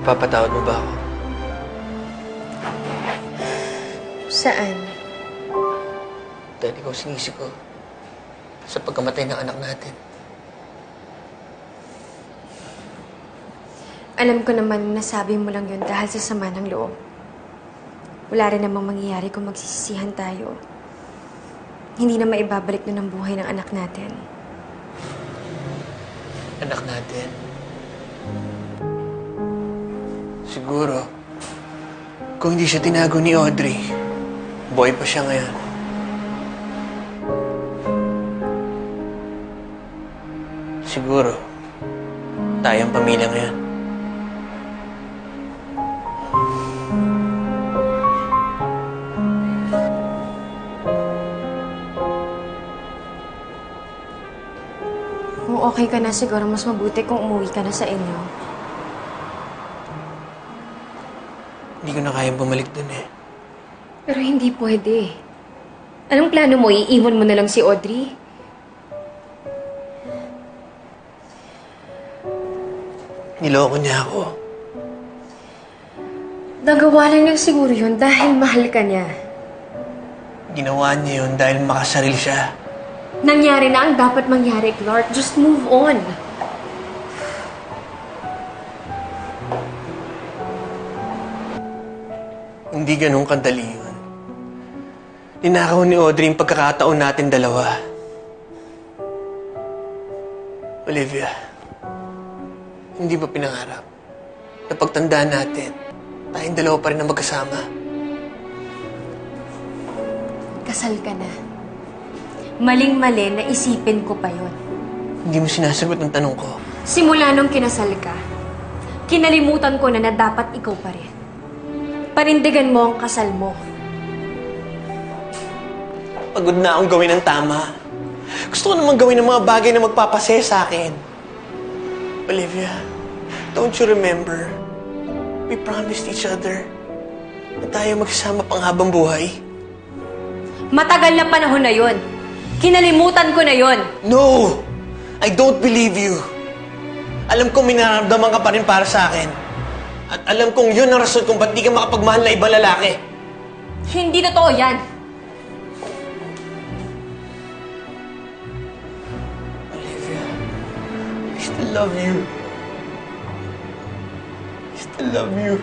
Papatawad mo ba ako? Saan? Dahil ikaw sinisi ko sa pagkamatay ng anak natin. Alam ko naman nasabi mo lang yun dahil sa sama ng loob. Wala rin namang mangyayari kung magsisisihan tayo. Hindi na maibabalik na ng buhay ng anak natin. Anak natin. Siguro, kung hindi siya tinago ni Audrey, buhay pa siya ngayon. Siguro, tayong pamilya ngayon. Kung okay ka na, siguro mas mabuti kung umuwi ka na sa inyo. Hindi ko na kayang bumalik dun eh. Pero hindi pwede. Anong plano mo? Iiwan mo na lang si Audrey? Niloko niya ako. Nagawa lang niya siguro yun dahil mahal ka niya. Ginawa niya yun dahil makasaril siya. Nangyari na ang dapat mangyari, Clark. Just move on. Hindi ganun kadali yun. Ninakaw ni Audrey yung pagkakataon natin dalawa. Olivia, hindi ba pinangarap na pagtandaan natin, tayong dalawa pa rin na magkasama? Kasal ka na. Maling-mali na isipin ko pa yon. Hindi mo sinasagot ng tanong ko. Simula nung kinasal ka, kinalimutan ko na dapat ikaw pa rin. Panindigan mo ang kasal mo. Pagod na akong gawin ang tama. Gusto ko naman gawin ang mga bagay na magpapasaya sa akin. Olivia, don't you remember? We promised each other na tayo magsasama pang habang buhay. Matagal na panahon na yon. Kinalimutan ko na yon. No! I don't believe you. Alam kong may nararamdaman ka pa rin para sa akin. At alam kong yun ang rason kung ba't di ka makapagmahal na ibang lalaki. Hindi totoo yan. Olivia, I still love you. I still love you.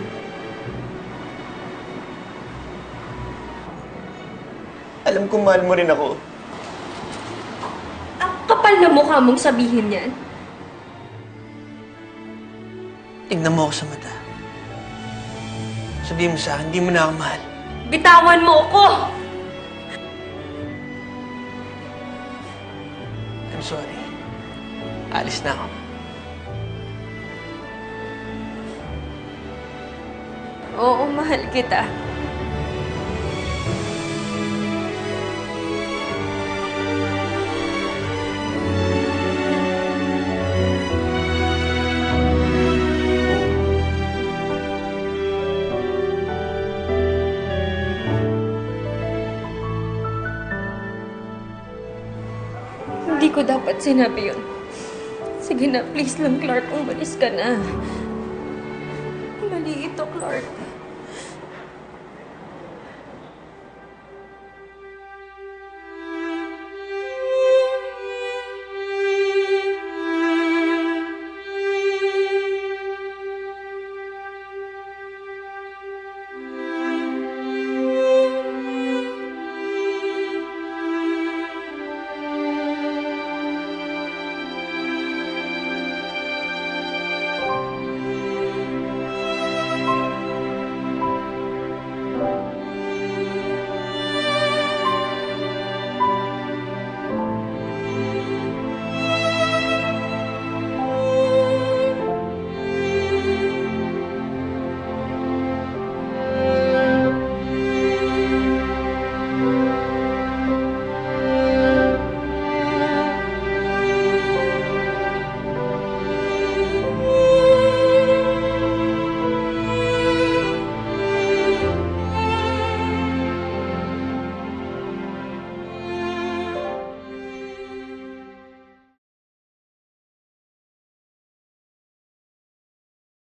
Alam kong mahal mo rin ako. Ang kapal na mukha mong sabihin yan. Tignan mo ako sa mata. Sabihin mo sa akin, hindi mo na ako mahal. Bitawan mo ako! I'm sorry. Alis na ako. Oo, mahal kita. Hindi ko dapat sinabi yun. Sige na, please lang, Clark. Umalis ka na. Mali ito, Clark.